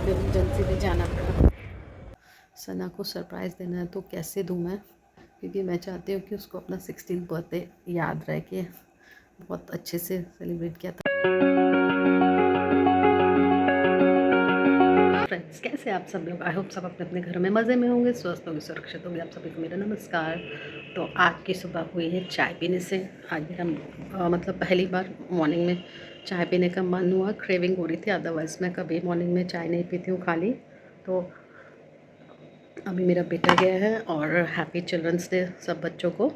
मुझे एमरजेंसी भी जाना पड़ा। सना को सरप्राइज़ देना है तो कैसे दूँ मैं, क्योंकि मैं चाहती हूँ कि उसको अपना 16th बर्थडे याद रहे कि बहुत अच्छे से सेलिब्रेट किया था। फ्रेंड्स, कैसे आप सब लोग? आई होप सब अपने अपने घरों में मज़े में होंगे, स्वस्थ होंगे, सुरक्षित होंगे। आप सभी को मेरा नमस्कार। तो आज की सुबह हुई है चाय पीने से। आज मेरा मतलब पहली बार मॉर्निंग में चाय पीने का मन हुआ, क्रेविंग हो रही थी। अदरवाइज़ मैं कभी मॉर्निंग में चाय नहीं पीती हूँ खाली। तो अभी मेरा बेटा गया है और हैप्पी चिल्ड्रंस डे सब बच्चों को।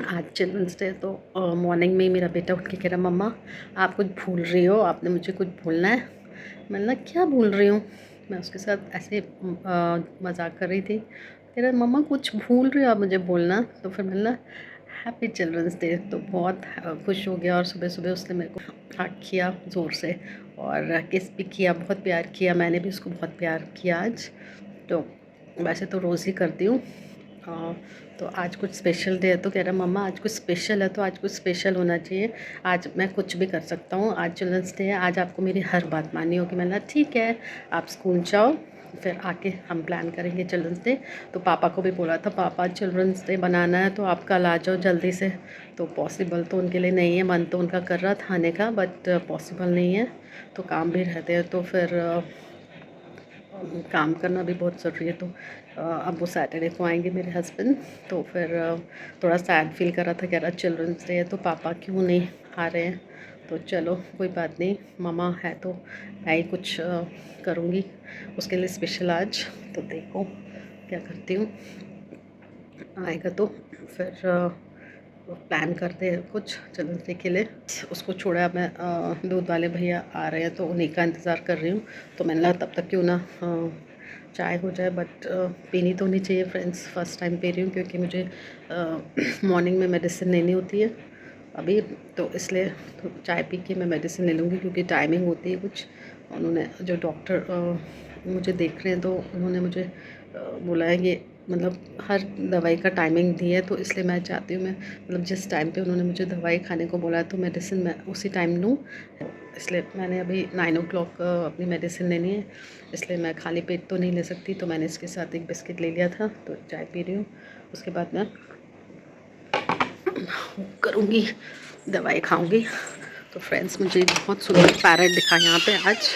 आज चिल्ड्रंस डे तो मॉर्निंग में ही मेरा बेटा उठ के कह रहा, मम्मा आप कुछ भूल रही हो, आपने मुझे कुछ भूलना है। मैंने ना क्या भूल रही हूँ। मैं उसके साथ ऐसे मजाक कर रही थी। कह रहा, मम्मा कुछ भूल रही हो आप मुझे बोलना। तो फिर मैंने ना हैप्पी चिल्ड्रंस डे, तो बहुत खुश हो गया। और सुबह सुबह उसने मेरे को हग किया ज़ोर से और किस भी किया, बहुत प्यार किया। मैंने भी उसको बहुत प्यार किया आज। तो वैसे तो रोज़ ही करती हूँ। तो आज कुछ स्पेशल डे है तो कह रहा, मम्मा आज कुछ स्पेशल है तो आज कुछ स्पेशल होना चाहिए। आज मैं कुछ भी कर सकता हूँ, आज चिल्ड्रंस डे है, आज आपको मेरी हर बात माननी होगी। मैंने कहा ठीक है, आप स्कूल जाओ, फिर आके हम प्लान करेंगे चिल्ड्रंस डे। तो पापा को भी बोला था, पापा चिल्ड्रंस डे बनाना है तो आप कल आ जाओ जल्दी से। तो पॉसिबल तो उनके लिए नहीं है, मन तो उनका कर रहा था आने का, बट पॉसिबल नहीं है। तो काम भी रहते हैं, तो फिर काम करना भी बहुत ज़रूरी है। तो अब वो सैटरडे को आएंगे मेरे हस्बैंड। तो फिर थोड़ा सैड फील कर रहा था, कह रहा चिल्ड्रंस डे है तो पापा क्यों नहीं आ रहे हैं। तो चलो कोई बात नहीं, मामा है तो मैं ही कुछ करूँगी उसके लिए स्पेशल आज। तो देखो क्या करती हूँ, आएगा तो फिर प्लान करते हैं कुछ चिल्ड्रंस डे के लिए। उसको छोड़ा, मैं दूध वाले भैया आ रहे हैं तो उन्हीं का इंतज़ार कर रही हूँ। तो मैंने लगा तब तक क्यों ना चाय हो जाए, बट पीनी तो नहीं चाहिए फ्रेंड्स। फ़र्स्ट टाइम पी रही हूँ क्योंकि मुझे मॉर्निंग में मेडिसिन लेनी होती है अभी, तो इसलिए तो चाय पी के मैं मेडिसिन ले लूँगी, क्योंकि टाइमिंग होती है कुछ। उन्होंने जो डॉक्टर मुझे देख रहे हैं तो उन्होंने मुझे बोला है कि मतलब हर दवाई का टाइमिंग दी है। तो इसलिए मैं चाहती हूँ, मैं मतलब जिस टाइम पे उन्होंने मुझे दवाई खाने को बोला है तो मेडिसिन मैं उसी टाइम लूँ। इसलिए मैंने अभी 9 o'clock अपनी मेडिसिन लेनी है, इसलिए मैं खाली पेट तो नहीं ले सकती। तो मैंने इसके साथ एक बिस्किट ले लिया था, तो चाय पी रही हूँ। उसके बाद मैं करूँगी, दवाई खाऊँगी। तो फ्रेंड्स, मुझे बहुत सुंदर पैरट दिखा यहाँ पे आज।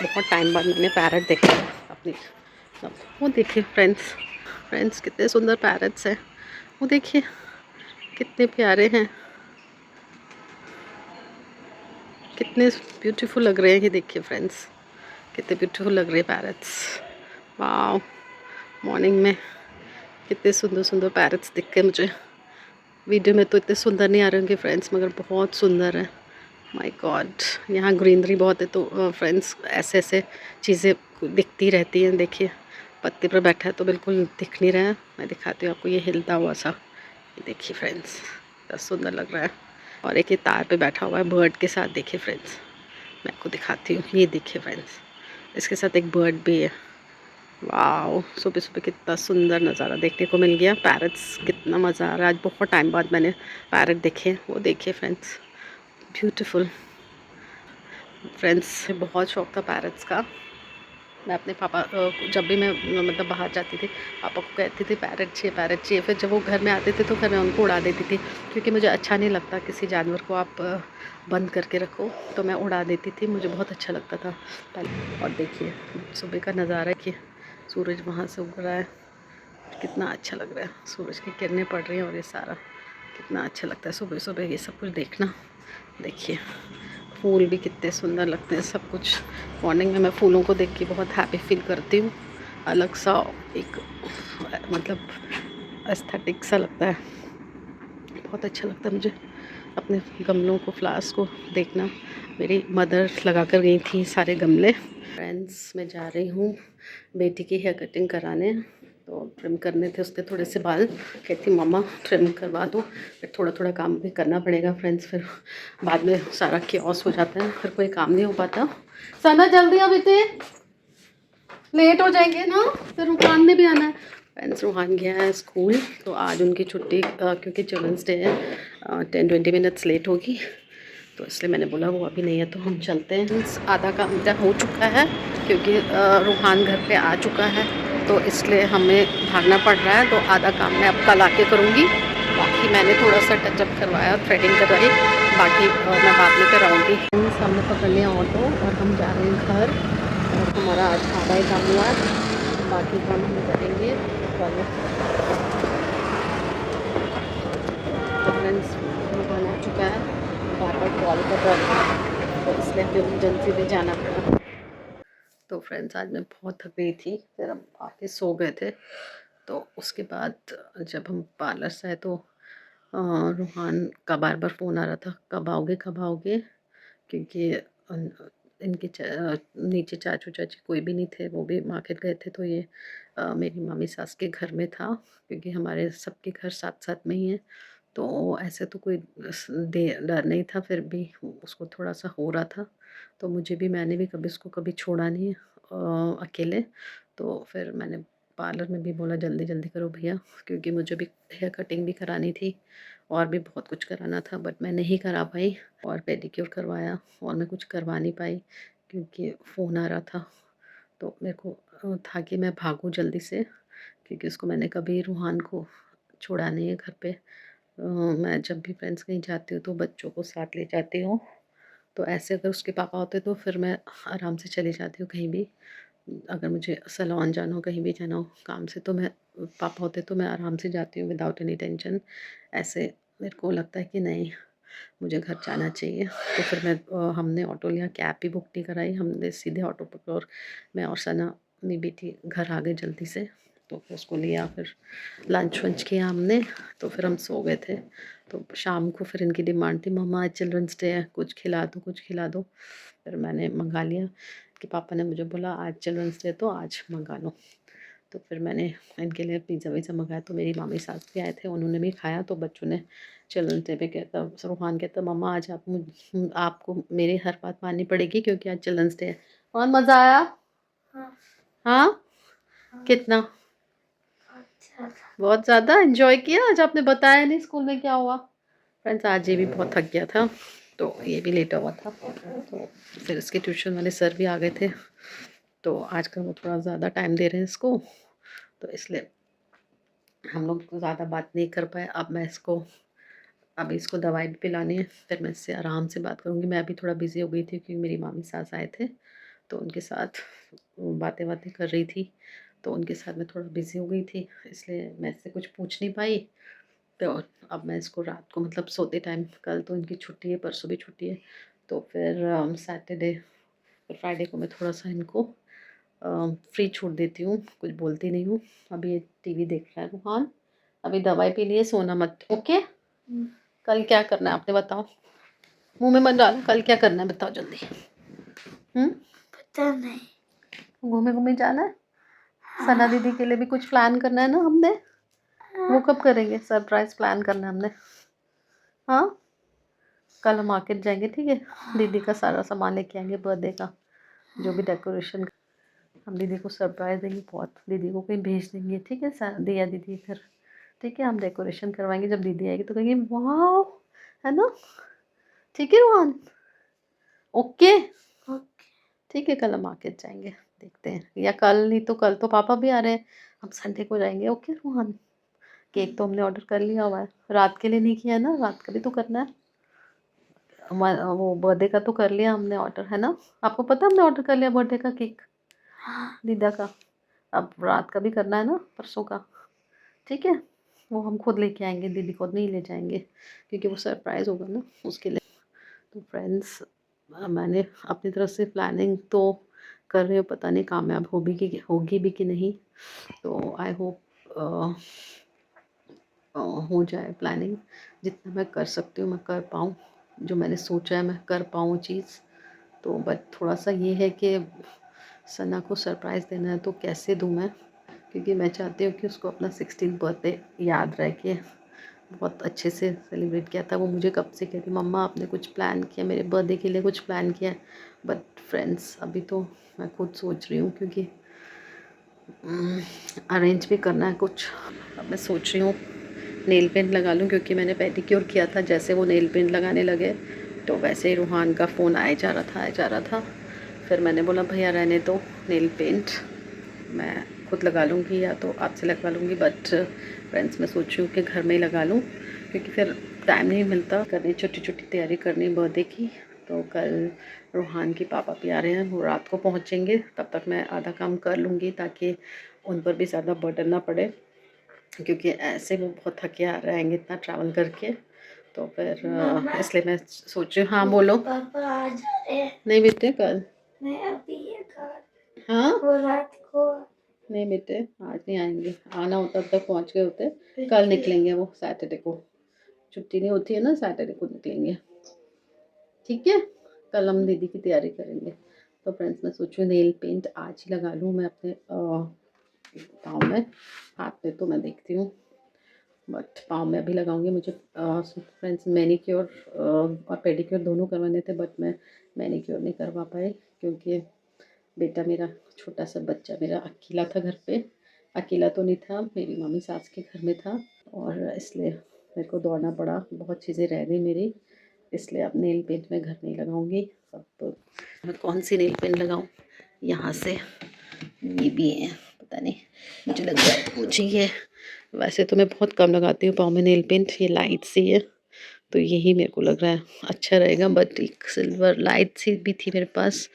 बहुत टाइम बाद मैंने पैरट देखा है अपनी। वो देखिए फ्रेंड्स, फ्रेंड्स कितने सुंदर पैरट्स हैं। वो देखिए कितने प्यारे हैं, कितने ब्यूटीफुल लग रहे हैं। ये देखिए फ्रेंड्स, कितने ब्यूटीफुल लग रहे हैं पैरट्स। वाह, मॉर्निंग में कितने सुंदर सुंदर पैरट्स दिख गए मुझे। वीडियो में तो इतने सुंदर नहीं आ रहे होंगे फ्रेंड्स, मगर बहुत सुंदर है। माय गॉड, यहाँ ग्रीनरी बहुत है तो फ्रेंड्स ऐसे ऐसे चीज़ें दिखती रहती हैं। देखिए पत्ते पर बैठा है तो बिल्कुल दिख नहीं रहा है। मैं दिखाती हूँ आपको, ये हिलता हुआ सा, ये देखिए फ्रेंड्स कितना सुंदर लग रहा है। और एक ये तार पे बैठा हुआ है बर्ड के साथ। देखिए फ्रेंड्स, मैं आपको दिखाती हूँ, ये देखिए फ्रेंड्स, इसके साथ एक बर्ड भी है। वाह, सुबह सुबह कितना सुंदर नज़ारा देखने को मिल गया। पैरट्स, कितना मज़ा आ रहा है। आज बहुत टाइम बाद मैंने पैरट देखे। वो देखिए फ्रेंड्स, ब्यूटीफुल। फ्रेंड्स, बहुत शौक था पैरट्स का। मैं अपने पापा को जब भी मैं मतलब बाहर जाती थी, पापा को कहती थी पैरट चाहिए, पैरट चाहिए। फिर जब वो घर में आते थे तो फिर मैं उनको उड़ा देती थी, क्योंकि मुझे अच्छा नहीं लगता किसी जानवर को आप बंद करके रखो। तो मैं उड़ा देती थी, मुझे बहुत अच्छा लगता था पहले। और देखिए सुबह का नज़ारा कि सूरज वहाँ से उग रहा है, कितना अच्छा लग रहा है। सूरज की किरणें पड़ रही हैं और ये सारा कितना अच्छा लगता है सुबह सुबह ये सब कुछ देखना। देखिए फूल भी कितने सुंदर लगते हैं, सब कुछ। मॉर्निंग में मैं फूलों को देख के बहुत हैप्पी फील करती हूँ। अलग सा एक मतलब एस्थेटिक सा लगता है, बहुत अच्छा लगता है मुझे अपने गमलों को, फ्लावर्स को देखना। मेरी मदर लगा कर गई थी सारे गमले। फ्रेंड्स, मैं जा रही हूँ बेटी की हेयर कटिंग कराने। तो ट्रिम करने थे उसके थोड़े से बाल, कहती मम्मा ट्रिम करवा दो। फिर थोड़ा थोड़ा काम भी करना पड़ेगा फ्रेंड्स, फिर बाद में सारा केओस हो जाता है, फिर कोई काम नहीं हो पाता। सना जल्दी आ बेटे, लेट हो जाएंगे ना, फिर रुहान ने भी आना है। फ्रेंड्स, रुहान गया है स्कूल, तो आज उनकी छुट्टी क्योंकि चिल्ड्रंस डे है 10-20 मिनट्स लेट होगी। तो इसलिए मैंने बोला वो अभी नहीं है तो हम चलते हैं। आधा काम मेरा हो चुका है क्योंकि रूहान घर पे आ चुका है, तो इसलिए हमें भागना पड़ रहा है। तो आधा काम मैं अब कल आके करूँगी, बाकी मैंने थोड़ा सा टचअप करवाया, थ्रेडिंग करवाई, बाकी मैं बाद में कराऊँगी। हमने पकड़ लिया ऑटो और हम जा रहे हैं घर, और हमारा आज आधा ही काम हुआ है, बाकी काम हम करेंगे कल। तो फ्रेंड्स रूहान आ चुका है, बार बार कॉल कर रहा था, तो इसलिए हमें इमरजेंसी में जाना पड़ा। तो फ्रेंड्स आज मैं बहुत थक गई थी, फिर हम आके सो गए थे। तो उसके बाद जब हम पार्लर से आए तो रूहान का बार बार फ़ोन आ रहा था, कब आओगे कब आओगे, क्योंकि इनके नीचे चाचू चाची कोई भी नहीं थे, वो भी मार्केट गए थे। तो ये मेरी मामी सास के घर में था, क्योंकि हमारे सबके घर साथ साथ में ही हैं। तो ऐसे तो कोई डर नहीं था, फिर भी उसको थोड़ा सा हो रहा था। तो मुझे भी, मैंने भी कभी उसको कभी छोड़ा नहीं अकेले। तो फिर मैंने पार्लर में भी बोला जल्दी जल्दी करो भैया, क्योंकि मुझे भी हेयर कटिंग भी करानी थी और भी बहुत कुछ कराना था, बट मैं नहीं करा पाई। और पेडिक्योर करवाया और मैं कुछ करवा नहीं पाई क्योंकि फ़ोन आ रहा था। तो मेरे को था कि मैं भागूँ जल्दी से, क्योंकि उसको मैंने कभी रूहान को छोड़ा नहीं है घर पे। मैं जब भी फ्रेंड्स कहीं जाती हूँ तो बच्चों को साथ ले जाती हूँ। तो ऐसे अगर उसके पापा होते तो फिर मैं आराम से चली जाती हूँ कहीं भी। अगर मुझे सैलून जाना हो, कहीं भी जाना हो काम से, तो मैं, पापा होते तो मैं आराम से जाती हूँ विदाउट एनी टेंशन। ऐसे मेरे को लगता है कि नहीं, मुझे घर जाना चाहिए। तो फिर हमने ऑटो लिया, कैब भी बुक नहीं कराई, हमने सीधे ऑटो पकड़ा और मैं और सना, मेरी बेटी, घर आ गए जल्दी से। तो फिर उसको लिया, फिर लंच वंच किया हमने, तो फिर हम सो गए थे। तो शाम को फिर इनकी डिमांड थी, मम्मा आज चिल्ड्रंस डे है, कुछ खिला दो कुछ खिला दो। फिर मैंने मंगा लिया कि पापा ने मुझे बोला आज चिल्ड्रंस डे तो आज मंगा लो। तो फिर मैंने इनके लिए पिज़्ज़ा विज़्ज़ा मंगाया। तो मेरी मामी सास भी आए थे, उन्होंने भी खाया। तो बच्चों ने चिल्ड्रंस डे पे कहता, रूहान कहता मम्मा आज आपको मेरी हर बात माननी पड़ेगी क्योंकि आज चिल्ड्रंस डे है। और मज़ा आया? हाँ। हाँ? कितना? अच्छा था। बहुत ज़्यादा एंजॉय किया? आज आपने बताया नहीं स्कूल में क्या हुआ। फ्रेंड्स आज ये भी बहुत थक गया था, तो ये भी लेटा हुआ था। तो फिर इसके ट्यूशन वाले सर भी आ गए थे, तो आजकल वो थोड़ा ज़्यादा टाइम दे रहे हैं इसको, तो इसलिए हम लोग तो ज़्यादा बात नहीं कर पाए। अभी इसको दवाई भी पिलानी है, फिर मैं इससे आराम से बात करूँगी। मैं अभी थोड़ा बिज़ी हो गई थी क्योंकि मेरी मामी सास आए थे, तो उनके साथ बातें बातें कर रही थी। तो उनके साथ मैं थोड़ा बिज़ी हो गई थी, इसलिए मैं इससे कुछ पूछ नहीं पाई। तो अब मैं इसको रात को, मतलब सोते टाइम, कल तो इनकी छुट्टी है, परसों भी छुट्टी है, तो फिर सैटरडे फिर फ्राइडे को मैं थोड़ा सा इनको फ्री छूट देती हूँ, कुछ बोलती नहीं हूँ। अभी ये टीवी देख रहा है रूहान, अभी दवाई पी लिए, सोना मत, ओके। कल क्या करना है आपने बताओ, मुंह में मत डालो, कल क्या करना है बताओ जल्दी। पता नहीं, घूमे घूमे जाना है। हाँ। सना दीदी के लिए भी कुछ प्लान करना है ना हमने। हाँ। वो कब करेंगे, सरप्राइज प्लान करना है हमने। हाँ कल हम मार्केट जाएंगे, ठीक है। हाँ। दीदी का सारा सामान लेके आएंगे बर्थडे का, जो भी डेकोरेशन, हम दीदी को सरप्राइज देंगे बहुत, दीदी को कहीं भेज देंगे, ठीक है। दिया दीदी घर, ठीक है। हम डेकोरेशन करवाएंगे, जब दीदी आएगी तो कहेंगे वाह, है ना, ठीक है रोहन, ओके ओके, ठीक है। कल हम मार्केट जाएंगे, देखते हैं, या कल नहीं तो कल तो पापा भी आ रहे हैं, हम संडे को जाएंगे, ओके रोहन। केक तो हमने ऑर्डर कर लिया हुआ है, रात के लिए नहीं किया है ना, रात का भी तो करना है। वो बर्थडे का तो कर लिया हमने ऑर्डर, है ना। आपको पता है हमने ऑर्डर कर लिया बर्थडे का केक, हाँ। दीदा का, अब रात का भी करना है ना, परसों का, ठीक है। वो हम खुद लेके आएंगे, दीदी को नहीं ले जाएंगे क्योंकि वो सरप्राइज़ होगा ना उसके लिए। तो फ्रेंड्स मैंने अपनी तरफ से प्लानिंग तो कर रही हूँ, पता नहीं कामयाब होगी भी कि नहीं। तो आई होप हो जाए प्लानिंग, जितना मैं कर सकती हूँ मैं कर पाऊँ, जो मैंने सोचा है मैं कर पाऊँ चीज़। तो बट थोड़ा सा ये है कि सना को सरप्राइज़ देना है तो कैसे दूँ मैं, क्योंकि मैं चाहती हूँ कि उसको अपना 16th बर्थडे याद रह के बहुत अच्छे से सेलिब्रेट किया था। वो मुझे कब से कहती मम्मा आपने कुछ प्लान किया मेरे बर्थडे के लिए, कुछ प्लान किया। बट फ्रेंड्स अभी तो मैं खुद सोच रही हूँ, क्योंकि अरेंज भी करना है कुछ। अब मैं सोच रही हूँ नेल पेंट लगा लूँ, क्योंकि मैंने पेडिक्योर किया था, जैसे वो नेल पेंट लगाने लगे तो वैसे ही रूहान का फ़ोन आया जा रहा था। फिर मैंने बोला भैया रहने दो, नेल पेंट मैं खुद लगा लूँगी या तो आपसे लगवा लूँगी, बट फ्रेंड्स मैं सोच रही हूँ कि घर में ही लगा लूँ, क्योंकि फिर टाइम नहीं मिलता करनी, छोटी-छोटी तैयारी करनी बर्थडे की। तो कल रूहान के पापा भी आ रहे हैं, वो रात को पहुँचेंगे, तब तक मैं आधा काम कर लूँगी ताकि उन पर भी ज़्यादा बर्डन ना पड़े, क्योंकि ऐसे वो बहुत थके आ रहेंगे इतना ट्रैवल करके। तो फिर इसलिए मैं सोच रही हूँ। हाँ बोलो। पापा आ जा रहे हैं। नहीं बेटे कल। नहीं अभी ये कल। हाँ वो रात को। नहीं बेटे आज नहीं आएंगे, आना होता तब तक पहुँच गए होते। कल निकलेंगे, वो सैटरडे को छुट्टी नहीं होती है ना, सैटरडे को निकलेंगे। ठीक है, कल हम दीदी की तैयारी करेंगे। तो फ्रेंड्स मैं सोचूँ नेल पेंट आज ही लगा लूँ मैं अपने पाँव में, हाथ में तो मैं देखती हूँ, बट पाँव में अभी लगाऊंगी। मुझे फ्रेंड्स मैनीक्योर और पेडिक्योर दोनों करवाने थे, बट मैं मैनीक्योर नहीं करवा पाई क्योंकि बेटा मेरा, छोटा सा बच्चा मेरा अकेला था घर पे। अकेला तो नहीं था, मेरी मम्मी सास के घर में था, और इसलिए मेरे को दौड़ना पड़ा, बहुत चीज़ें रह गई मेरी, इसलिए अब नेल पेंट मैं घर नहीं लगाऊंगी। अब मैं कौन सी नेल पेंट लगाऊं, यहाँ से ये भी है, पता नहीं, मुझे लग रहा है मुझे ये, वैसे तो मैं बहुत कम लगाती हूँ पाँव में नेल पेंट, ये लाइट सी है तो यही मेरे को लग रहा है अच्छा रहेगा, बट एक सिल्वर लाइट सी भी थी मेरे पास,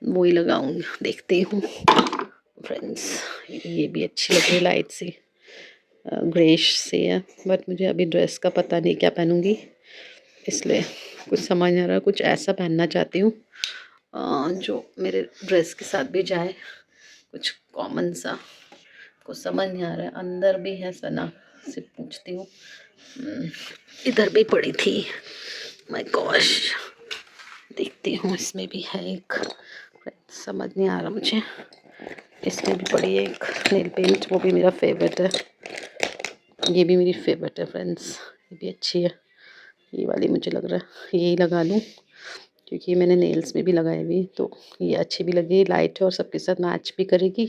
वो ही लगाऊंगी, देखती हूँ। फ्रेंड्स ये भी अच्छी लग रही, लाइट सी ग्रेश सी है, बट मुझे अभी ड्रेस का पता नहीं क्या पहनूंगी, इसलिए कुछ समझ नहीं आ रहा, कुछ ऐसा पहनना चाहती हूँ जो मेरे ड्रेस के साथ भी जाए, कुछ कॉमन सा, कुछ समझ नहीं आ रहा है। अंदर भी है सना से पूछती हूँ, इधर भी पड़ी थी, माय गॉश, देखती हूँ इसमें भी है एक, समझ नहीं आ रहा मुझे, इसमें भी पड़ी है एक नेल पेंट, वो भी मेरा फेवरेट है, ये भी मेरी फेवरेट है फ्रेंड्स, ये भी अच्छी है, ये वाली मुझे लग रहा है यही लगा लूँ, क्योंकि मैंने नेल्स में भी लगाई हुई, तो ये अच्छी भी लगी, लाइट है और सबके साथ मैच भी करेगी।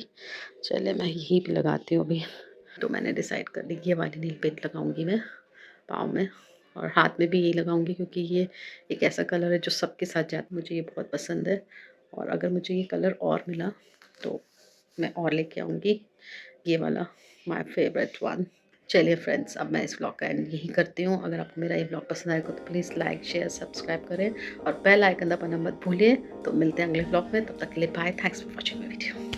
चले मैं यही भी लगाती हूँ अभी। तो मैंने डिसाइड कर ली ये वाली नेल पेंट लगाऊंगी मैं पाँव में, और हाथ में भी यही लगाऊंगी, क्योंकि ये एक ऐसा कलर है जो सबके साथ जाता है, मुझे ये बहुत पसंद है, और अगर मुझे ये कलर और मिला तो मैं और लेके आऊँगी, ये वाला माय फेवरेट वन। चलिए फ्रेंड्स, अब मैं इस ब्लॉग का एंड यही करती हूँ। अगर आपको मेरा ये ब्लॉग पसंद आएगा तो प्लीज़ लाइक शेयर सब्सक्राइब करें और बेल आइकन दबाना मत भूलिए। तो मिलते हैं अगले ब्लॉग में, तब तक के लिए bye, thanks for watching my video.